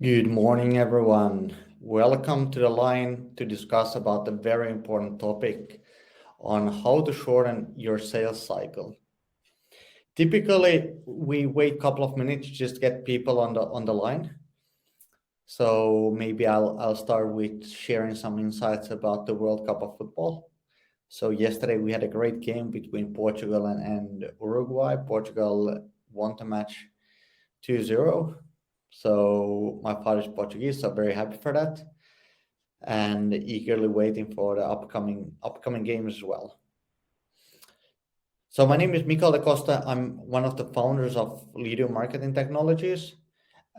Good morning, everyone. Welcome to the line to discuss about the very important topic on how to shorten your sales cycle. Typically, we wait a couple of minutes to just get people on the line. So maybe I'll start with sharing some insights about the World Cup of football. So yesterday we had a great game between Portugal and Uruguay. Portugal won the match 2-0. So my father's Portuguese, so very happy for that, and eagerly waiting for the upcoming games as well. So my name is Mikael da Costa. I'm one of the founders of Leadoo Marketing Technologies,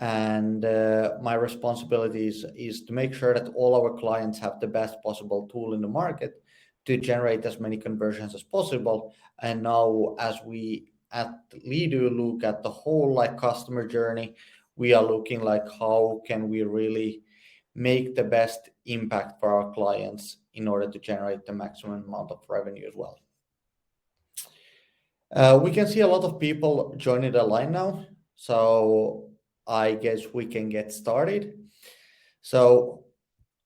and my responsibilities is to make sure that all our clients have the best possible tool in the market to generate as many conversions as possible. And now, as we at Leadoo look at the whole customer journey, we are looking how can we really make the best impact for our clients in order to generate the maximum amount of revenue as well. We can see a lot of people joining the line now, so I guess we can get started. So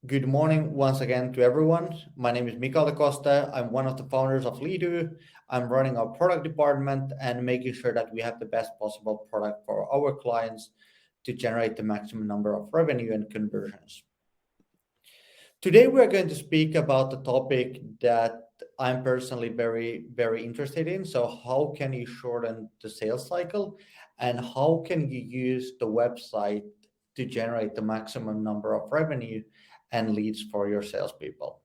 good morning once again to everyone. My name is Mikael da Costa. I'm one of the founders of Leadoo. I'm running our product department and making sure that we have the best possible product for our clients to generate the maximum number of revenue and conversions. Today, we're going to speak about the topic that I'm personally very, very interested in. So how can you shorten the sales cycle, and how can you use the website to generate the maximum number of revenue and leads for your salespeople?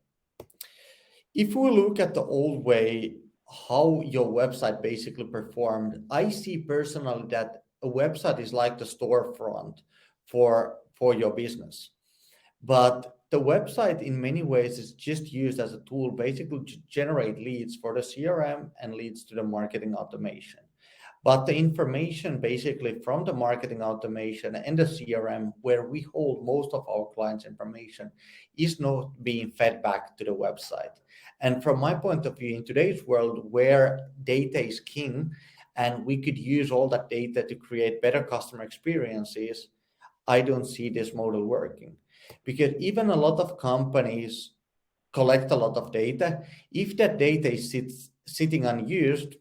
If we look at the old way, how your website basically performed, I see personally that a website is like the storefront for your business. But the website in many ways is just used as a tool basically to generate leads for the CRM and leads to the marketing automation. But the information basically from the marketing automation and the CRM, where we hold most of our clients' information, is not being fed back to the website. And from my point of view, in today's world where data is king and we could use all that data to create better customer experiences, I don't see this model working. Because even a lot of companies collect a lot of data. If that data is sitting unused,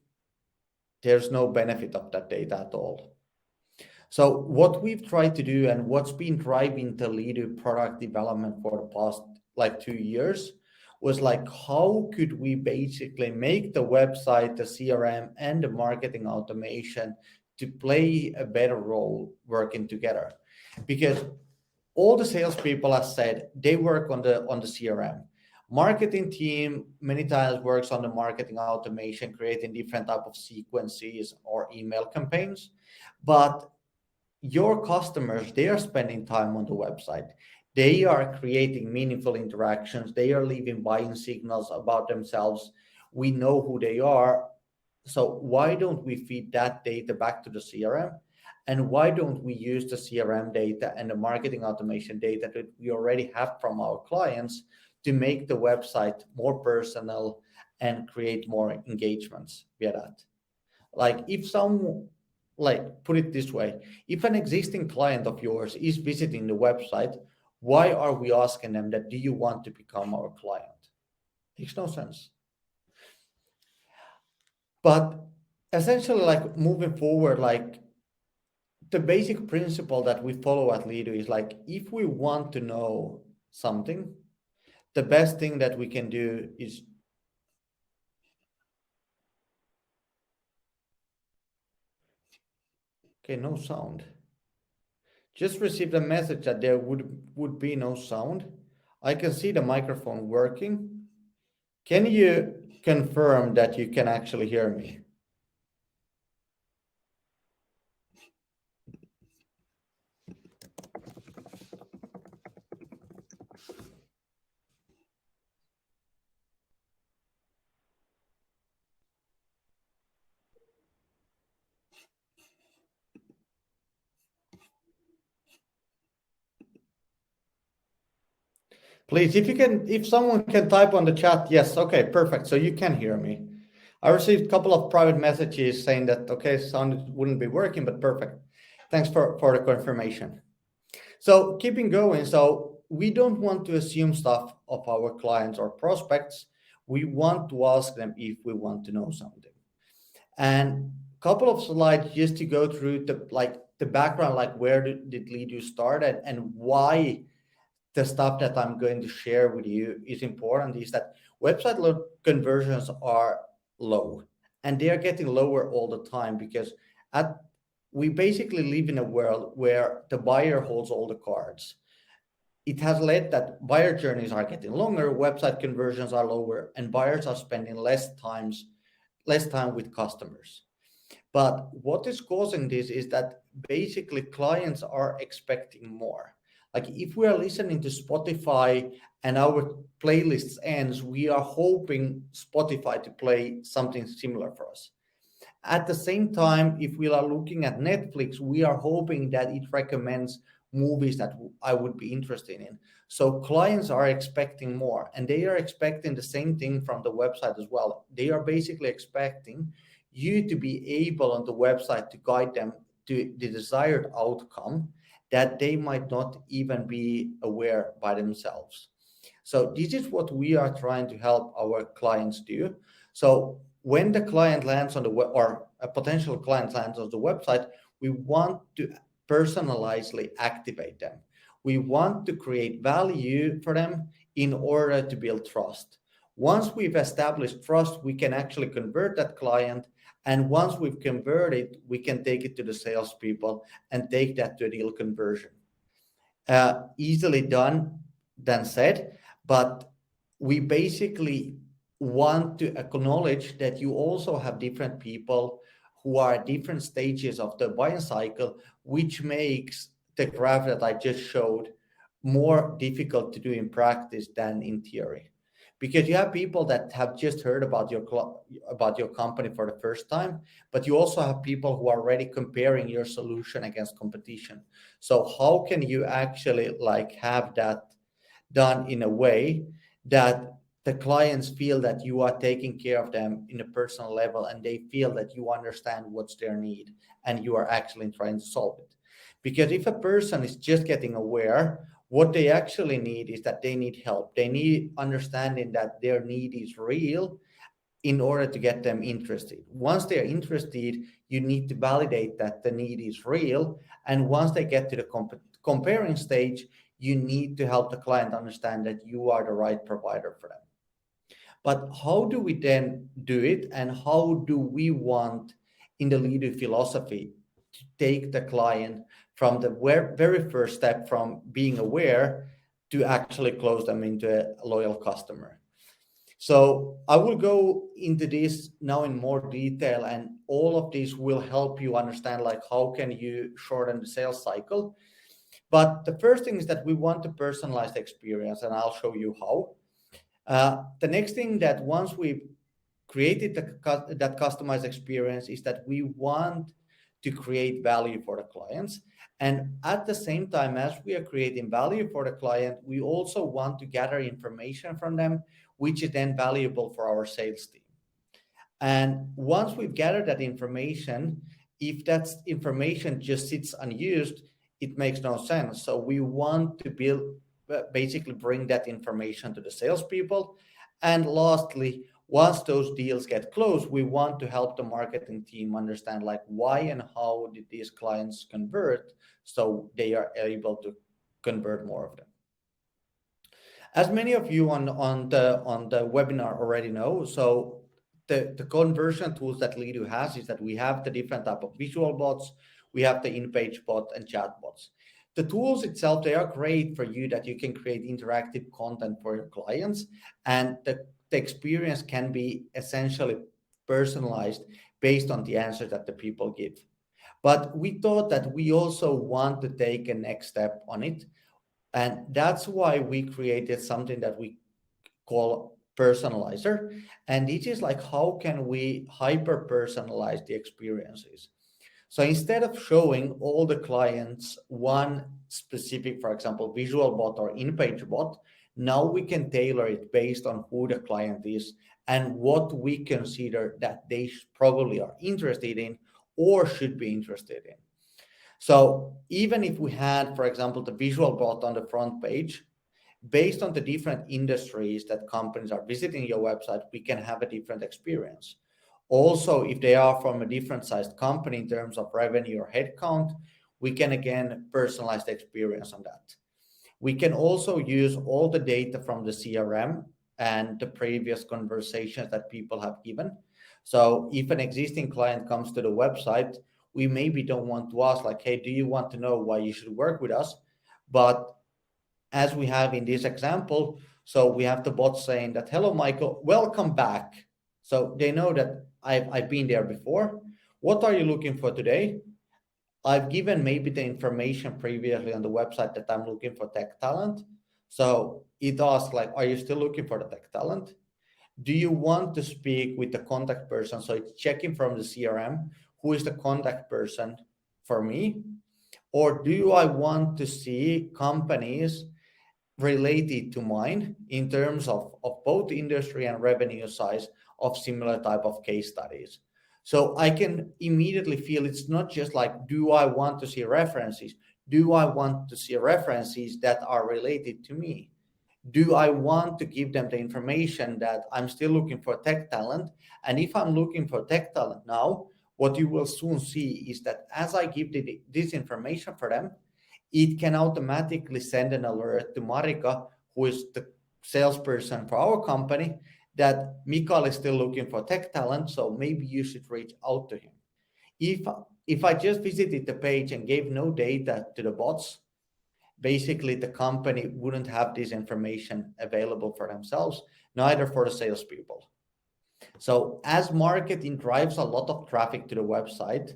there's no benefit of that data at all. So what we've tried to do and what's been driving the Leadoo product development for the past 2 years was how could we basically make the website, the CRM, and the marketing automation to play a better role working together. Because all the salespeople, as said, they work on the CRM. Marketing team many times works on the marketing automation, creating different type of sequences or email campaigns. But your customers, they are spending time on the website. They are creating meaningful interactions. They are leaving buying signals about themselves. We know who they are. So why don't we feed that data back to the CRM? And why don't we use the CRM data and the marketing automation data that we already have from our clients to make the website more personal and create more engagements via that? If some, put it this way, if an existing client of yours is visiting the website, why are we asking them that, do you want to become our client? Makes no sense. But essentially, moving forward, the basic principle that we follow at Leadoo is if we want to know something, the best thing that we can do is no sound. Just received a message that there would be no sound. I can see the microphone working. Can you confirm that you can actually hear me? Please, if someone can type on the chat, yes, okay, perfect. So you can hear me. I received a couple of private messages saying that, okay, sound wouldn't be working, but perfect. Thanks for the confirmation. So keeping going. So we don't want to assume stuff of our clients or prospects. We want to ask them if we want to know something. And couple of slides just to go through the background, like where did Leadoo start and why the stuff that I'm going to share with you is important is that website load conversions are low and they are getting lower all the time because at we basically live in a world where the buyer holds all the cards. It has led that buyer journeys are getting longer, website conversions are lower, and buyers are spending less time with customers. But what is causing this is that basically clients are expecting more. Like if we are listening to Spotify and our playlists ends, we are hoping Spotify to play something similar for us. At the same time, if we are looking at Netflix, we are hoping that it recommends movies that I would be interested in. So clients are expecting more and they are expecting the same thing from the website as well. They are basically expecting you to be able on the website to guide them to the desired outcome that they might not even be aware by themselves. So this is what we are trying to help our clients do. So when the client lands on the web or a potential client lands on the website, we want to personalizedly activate them. We want to create value for them in order to build trust. Once we've established trust, we can actually convert that client. And once we've converted, we can take it to the salespeople and take that to a deal conversion. Easily done than said, but we basically want to acknowledge that you also have different people who are at different stages of the buying cycle, which makes the graph that I just showed more difficult to do in practice than in theory. Because you have people that have just heard about your company for the first time, but you also have people who are already comparing your solution against competition. So how can you actually have that done in a way that the clients feel that you are taking care of them in a personal level and they feel that you understand what's their need and you are actually trying to solve it? Because if a person is just getting aware, what they actually need is that they need help. They need understanding that their need is real in order to get them interested. Once they're interested, you need to validate that the need is real. And once they get to the comparing stage, you need to help the client understand that you are the right provider for them. But how do we then do it? And how do we want in the Leadoo philosophy to take the client from the very first step from being aware to actually close them into a loyal customer? So I will go into this now in more detail, and all of this will help you understand how can you shorten the sales cycle. But the first thing is that we want to personalize the experience, and I'll show you how. The next thing that once we've created that customized experience is that we want to create value for the clients. And at the same time, as we are creating value for the client, we also want to gather information from them, which is then valuable for our sales team. And once we've gathered that information, if that information just sits unused, it makes no sense. So we want to basically bring that information to the salespeople. And lastly, once those deals get closed, we want to help the marketing team understand why and how did these clients convert, so they are able to convert more of them. As many of you on the webinar already know, so the conversion tools that Leadoo has is that we have the different type of visual bots, we have the in-page bot and chat bots. The tools itself, they are great for you that you can create interactive content for your clients, and the experience can be essentially personalized based on the answer that the people give. But we thought that we also want to take a next step on it. And that's why we created something that we call personalizer. And it is how can we hyper personalize the experiences? So instead of showing all the clients one specific, for example, visual bot or in-page bot, now we can tailor it based on who the client is and what we consider that they probably are interested in or should be interested in. So even if we had, for example, the visual bot on the front page, based on the different industries that companies are visiting your website, we can have a different experience. Also, if they are from a different sized company in terms of revenue or headcount, we can again personalize the experience on that. We can also use all the data from the CRM and the previous conversations that people have given. So if an existing client comes to the website, we maybe don't want to ask like, hey, do you want to know why you should work with us? But as we have in this example, so we have the bot saying that, hello, Michael, welcome back. So they know that I've been there before. What are you looking for today? I've given maybe the information previously on the website that I'm looking for tech talent. So it asks like, are you still looking for the tech talent? Do you want to speak with the contact person? So it's checking from the CRM, who is the contact person for me? Or do I want to see companies related to mine in terms of both industry and revenue size of similar type of case studies? So I can immediately feel it's not just like, do I want to see references? Do I want to see references that are related to me? Do I want to give them the information that I'm still looking for tech talent? And if I'm looking for tech talent now, what you will soon see is that as I give this information for them, it can automatically send an alert to Marika, who is the salesperson for our company, that Mikael is still looking for tech talent, so maybe you should reach out to him. If I just visited the page and gave no data to the bots, basically the company wouldn't have this information available for themselves, neither for the salespeople. So as marketing drives a lot of traffic to the website,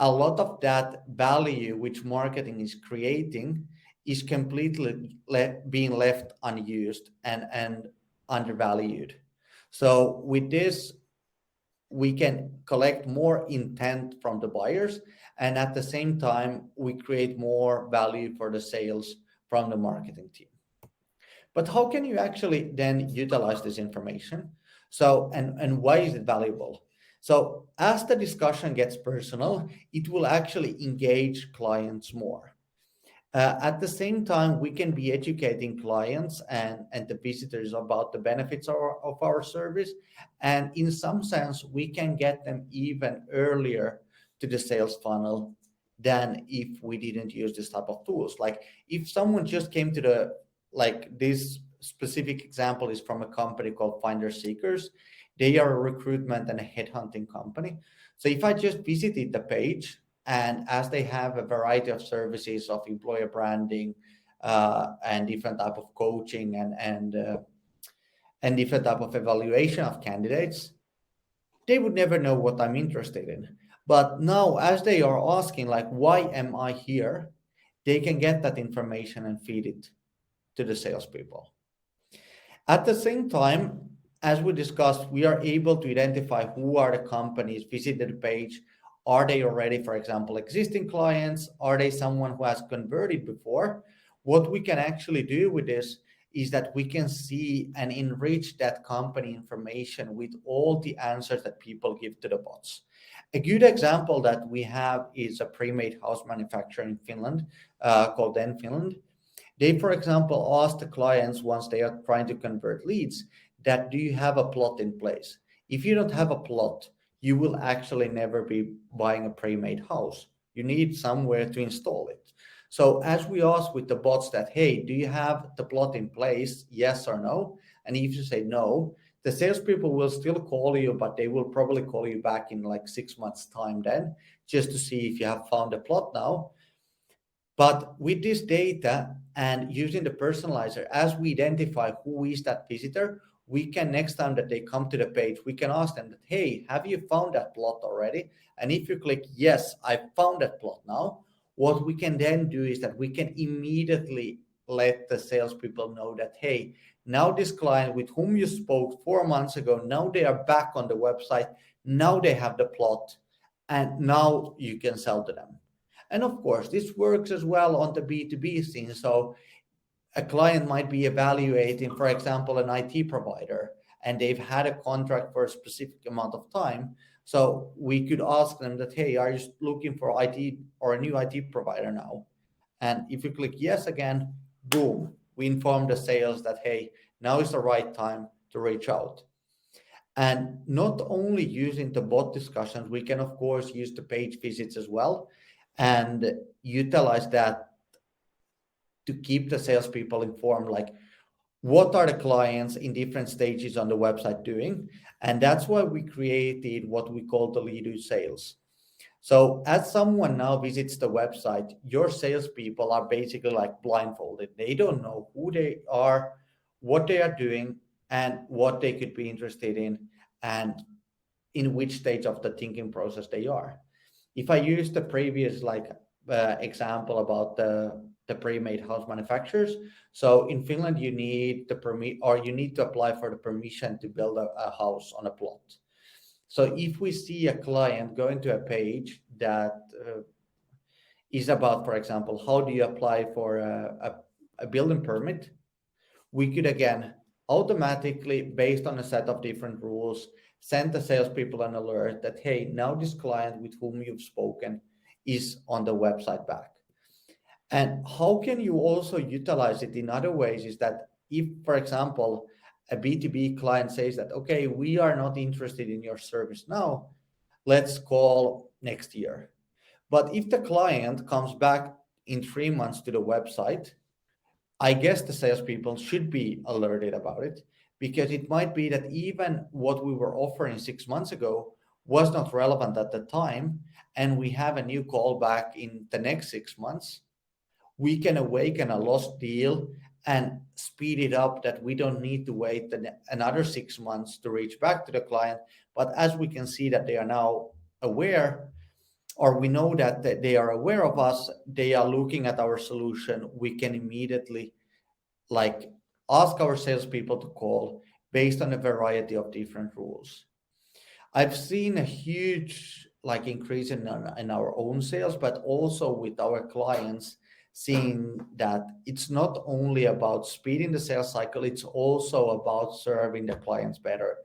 a lot of that value which marketing is creating is completely being left unused and undervalued. So with this, we can collect more intent from the buyers, and at the same time, we create more value for the sales from the marketing team. But how can you actually then utilize this information? So, and why is it valuable? So as the discussion gets personal, it will actually engage clients more. At the same time, we can be educating clients and the visitors about the benefits of our service. And in some sense, we can get them even earlier to the sales funnel than if we didn't use this type of tools. Like if someone just came to like this specific example is from a company called Finder Seekers. They are a recruitment and a headhunting company. So if I just visited the page, and as they have a variety of services of employer branding and different type of coaching and different type of evaluation of candidates, they would never know what I'm interested in. But now, as they are asking, like, why am I here? They can get that information and feed it to the salespeople. At the same time, as we discussed, we are able to identify who are the companies visited the page. Are they already, for example, existing clients? Are they someone who has converted before? What we can actually do with this is that we can see and enrich that company information with all the answers that people give to the bots. A good example that we have is a pre-made house manufacturer in Finland called Den Finland. They, for example, ask the clients once they are trying to convert leads that do you have a plot in place? If you don't have a plot, you will actually never be buying a pre-made house. You need somewhere to install it. So as we ask with the bots that, hey, do you have the plot in place? Yes or no? And if you say no, the salespeople will still call you, but they will probably call you back in like 6 months' time then, just to see if you have found a plot now. But with this data and using the personalizer, as we identify who is that visitor, we can, next time that they come to the page, we can ask them that, hey, have you found that plot already? And if you click, yes, I found that plot now, what we can then do is that we can immediately let the salespeople know that, hey, now this client with whom you spoke 4 months ago, now they are back on the website, now they have the plot, and now you can sell to them. And of course, this works as well on the B2B scene. So a client might be evaluating, for example, an IT provider, and they've had a contract for a specific amount of time. So we could ask them that, hey, are you looking for IT or a new IT provider now? And if you click yes again, boom, we inform the sales that, hey, now is the right time to reach out. And not only using the bot discussions, we can of course use the page visits as well and utilize that to keep the salespeople informed, like what are the clients in different stages on the website doing. And that's why we created what we call the Leadoo sales. So as someone now visits the website, your salespeople are basically like blindfolded. They don't know who they are, what they are doing, and what they could be interested in, and in which stage of the thinking process they are. If I use the previous example about the pre-made house manufacturers, so in Finland you need the permit, or you need to apply for the permission to build a house on a plot. So if we see a client going to a page that is about, for example, how do you apply for a building permit, we could again automatically, based on a set of different rules, send the salespeople an alert that, hey, now this client with whom you've spoken is on the website back. And how can you also utilize it in other ways is that if, for example, a B2B client says that, okay, we are not interested in your service now, let's call next year. But if the client comes back in 3 months to the website, I guess the salespeople should be alerted about it, because it might be that even what we were offering 6 months ago was not relevant at the time, and we have a new call back in the next 6 months. We can awaken a lost deal and speed it up, that we don't need to wait another 6 months to reach back to the client. But as we can see that they are now aware, or we know that they are aware of us, they are looking at our solution, we can immediately like ask our salespeople to call based on a variety of different rules. I've seen a huge increase in our own sales, but also with our clients, seeing that it's not only about speeding the sales cycle, it's also about serving the clients better,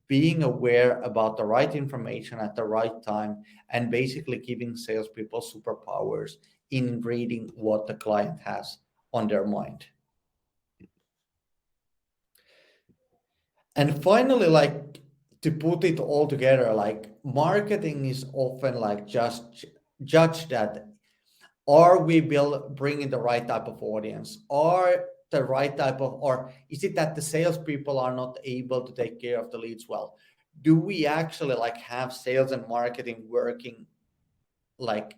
being aware about the right information at the right time, and basically giving salespeople superpowers in reading what the client has on their mind. And finally, to put it all together, marketing is often just judged that, are we bringing the right type of audience, or the right type of, or is it that the salespeople are not able to take care of the leads well? Do we actually have sales and marketing working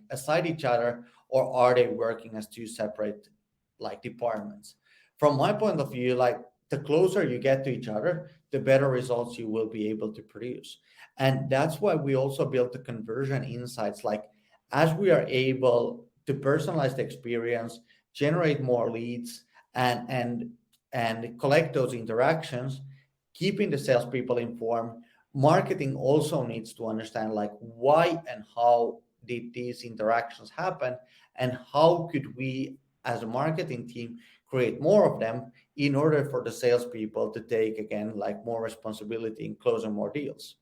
aside each other, or are they working as two separate departments? From my point of view, the closer you get to each other, the better results you will be able to produce. And that's why we also built the conversion insights. As we are able to personalize the experience, generate more leads, and collect those interactions, keeping the salespeople informed, marketing also needs to understand why and how did these interactions happen, and how could we as a marketing team create more of them in order for the salespeople to take again more responsibility in closing more deals.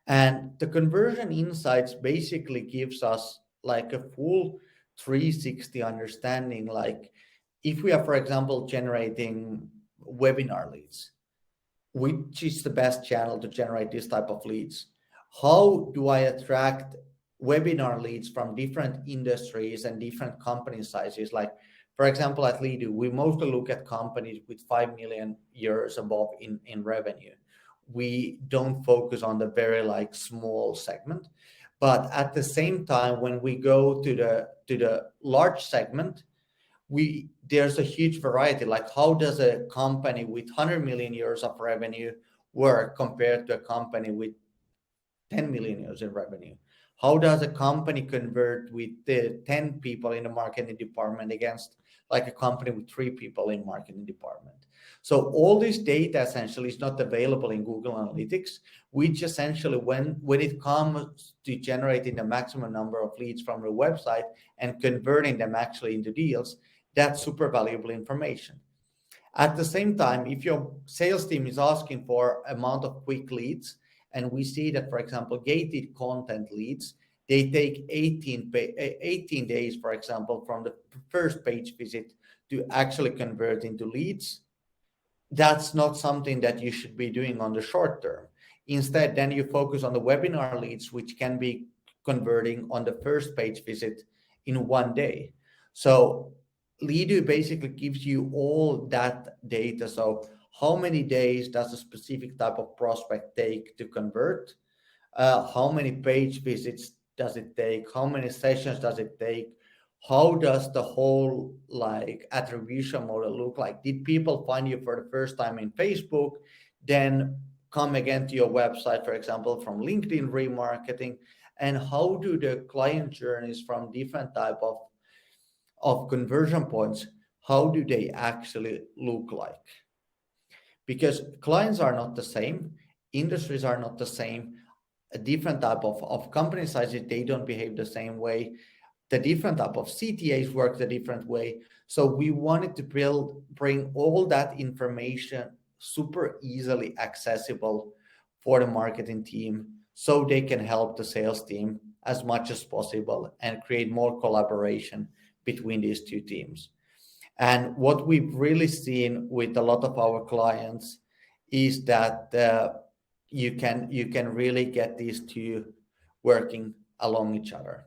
And the conversion insights basically gives us a full 360 understanding. If we are, for example, generating webinar leads, which is the best channel to generate this type of leads? How do I attract webinar leads from different industries and different company sizes? For example, at Leadoo, we mostly look at companies with 5 million euros above in revenue. We don't focus on the very small segment. But at the same time, when we go to the large segment, there's a huge variety. How does a company with 100 million euros of revenue work compared to a company with 10 million euros in revenue? How does a company convert with the 10 people in the marketing department against a company with 3 people in marketing department? So all this data essentially is not available in Google Analytics, which essentially when it comes to generating the maximum number of leads from your website and converting them actually into deals, that's super valuable information. At the same time, if your sales team is asking for amount of quick leads And we see that, for example, gated content leads, they take 18 days, for example, from the first page visit to actually convert into leads. That's not something that you should be doing on the short term. Instead, then you focus on the webinar leads, which can be converting on the first page visit in one day. So Leadoo basically gives you all that data. So how many days does a specific type of prospect take to convert? How many page visits does it take? How many sessions does it take? How does the whole like attribution model look like? Did people find you for the first time in Facebook, then come again to your website, for example, from LinkedIn remarketing? And how do the client journeys from different type of conversion points, how do they actually look like? Because clients are not the same, industries are not the same, a different type of company sizes, they don't behave the same way. The different type of CTAs work the different way. So we wanted to bring all that information super easily accessible for the marketing team so they can help the sales team as much as possible and create more collaboration between these two teams. And what we've really seen with a lot of our clients is that you can really get these two working along each other.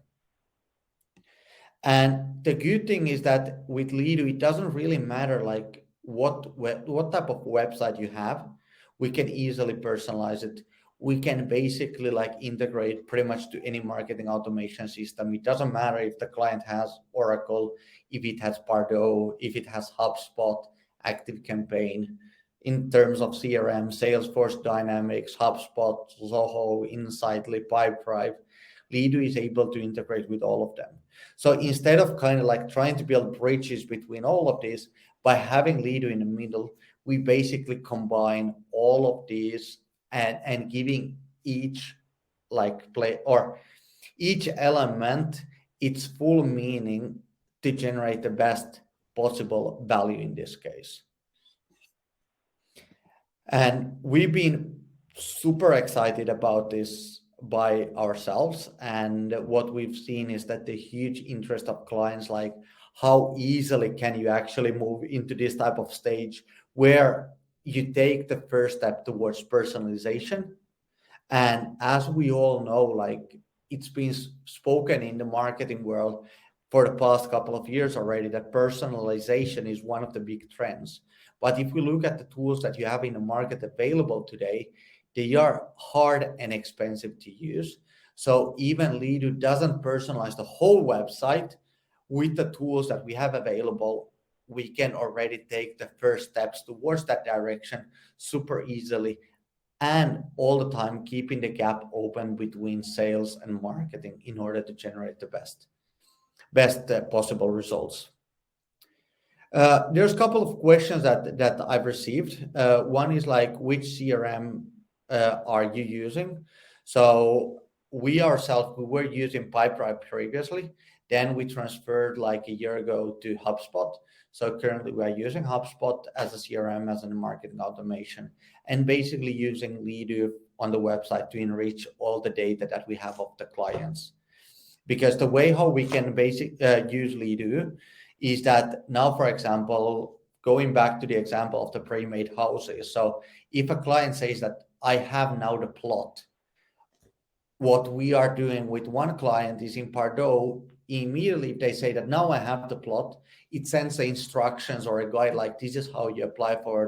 And the good thing is that with Leadoo, it doesn't really matter like what type of website you have. We can easily personalize it. We can basically like integrate pretty much to any marketing automation system. It doesn't matter if the client has Oracle, if it has Pardot, if it has HubSpot, ActiveCampaign. In terms of CRM, Salesforce Dynamics, HubSpot, Zoho, Insightly, Pipedrive, Leadoo is able to integrate with all of them. So instead of kind of like trying to build bridges between all of these, by having Leadoo in the middle, we basically combine all of these and giving each like play or each element its full meaning to generate the best possible value in this case. And we've been super excited about this by ourselves. And what we've seen is that the huge interest of clients, like how easily can you actually move into this type of stage where you take the first step towards personalization. And as we all know, like it's been spoken in the marketing world for the past couple of years already, that personalization is one of the big trends. But if we look at the tools that you have in the market available today, they are hard and expensive to use. So even Leadoo doesn't personalize the whole website. With the tools that we have available, we can already take the first steps towards that direction super easily, and all the time keeping the gap open between sales and marketing in order to generate the best possible results. There's a couple of questions that I've received. One is like, which CRM are you using? So we ourselves, we were using Pipedrive previously. Then we transferred like a year ago to HubSpot. So currently we are using HubSpot as a CRM, as a marketing automation, and basically using Leadoo on the website to enrich all the data that we have of the clients. Because the way how we can use Leadoo is that now, for example, going back to the example of the pre-made houses. So if a client says that I have now the plot, what we are doing with one client is in Pardot, immediately if they say that now I have the plot, it sends the instructions or a guide like this is how you apply for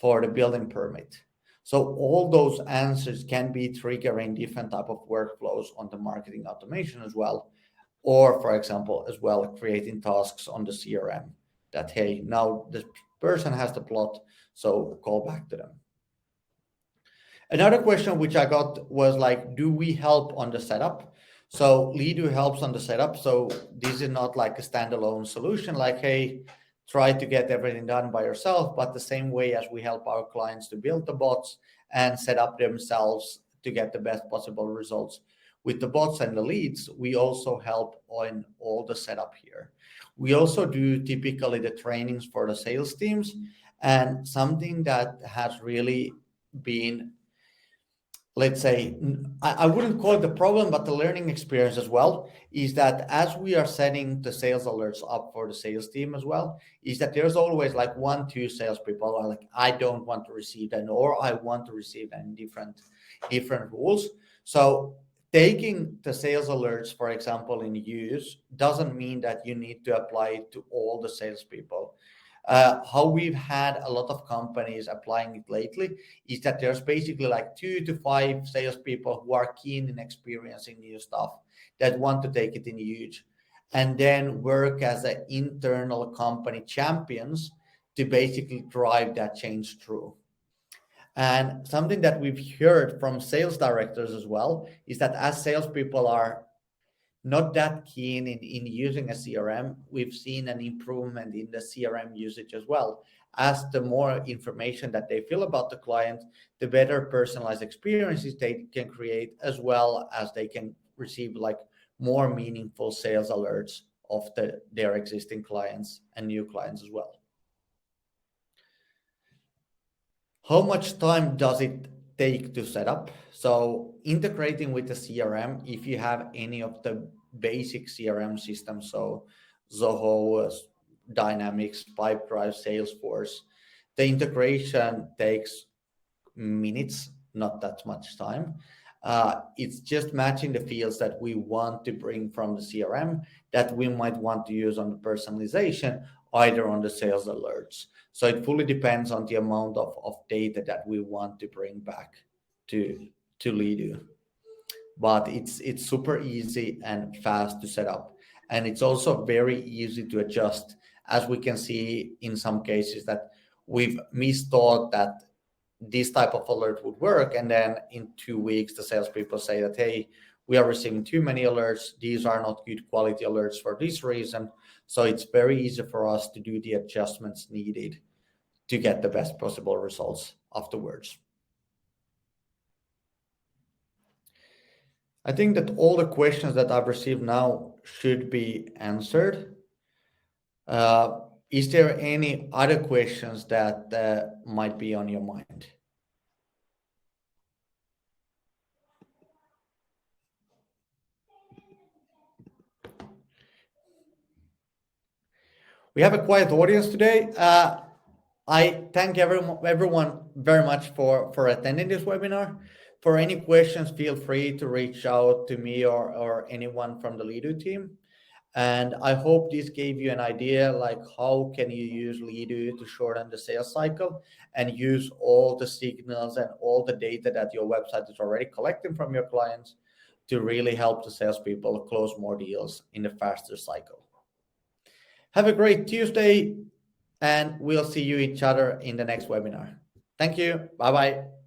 the building permit. So all those answers can be triggering different type of workflows on the marketing automation as well. Or for example, as well, creating tasks on the CRM that, hey, now this person has the plot, so call back to them. Another question which I got was like, do we help on the setup? So Leadoo helps on the setup. So this is not like a standalone solution, like, hey, try to get everything done by yourself, but the same way as we help our clients to build the bots and set up themselves to get the best possible results with the bots and the leads, we also help on all the setup here. We also do typically the trainings for the sales teams, and something that has really been let's say, I wouldn't call it the problem, but the learning experience as well, is that as we are setting the sales alerts up for the sales team as well, is that there's always like 1, 2 salespeople are like, I don't want to receive that, or I want to receive that in different rules. So taking the sales alerts, for example, in use doesn't mean that you need to apply it to all the salespeople. How we've had a lot of companies applying it lately is that there's basically like 2 to 5 salespeople who are keen in experiencing new stuff that want to take it in use, and then work as an internal company champions to basically drive that change through. And something that we've heard from sales directors as well is that as salespeople are not that keen in using a CRM, we've seen an improvement in the CRM usage as well. As the more information that they feel about the client, the better personalized experiences they can create, as well as they can receive like more meaningful sales alerts of their existing clients and new clients as well. How much time does it take to set up? So integrating with the CRM, if you have any of the basic CRM systems, so Zoho, Dynamics, Pipedrive, Salesforce, the integration takes minutes, not that much time. It's just matching the fields that we want to bring from the CRM that we might want to use on the personalization, either on the sales alerts. So it fully depends on the amount of data that we want to bring back to Leadoo. But it's super easy and fast to set up. And it's also very easy to adjust, as we can see in some cases that we've misthought that this type of alert would work. And then in 2 weeks, the salespeople say that, hey, we are receiving too many alerts. These are not good quality alerts for this reason. So it's very easy for us to do the adjustments needed to get the best possible results afterwards. I think that all the questions that I've received now should be answered. Is there any other questions that might be on your mind? We have a quiet audience today. I thank everyone very much for attending this webinar. For any questions, feel free to reach out to me or anyone from the Leadoo team. And I hope this gave you an idea like how can you use Leadoo to shorten the sales cycle and use all the signals and all the data that your website is already collecting from your clients to really help the salespeople close more deals in a faster cycle. Have a great Tuesday, and we'll see you each other in the next webinar. Thank you. Bye-bye.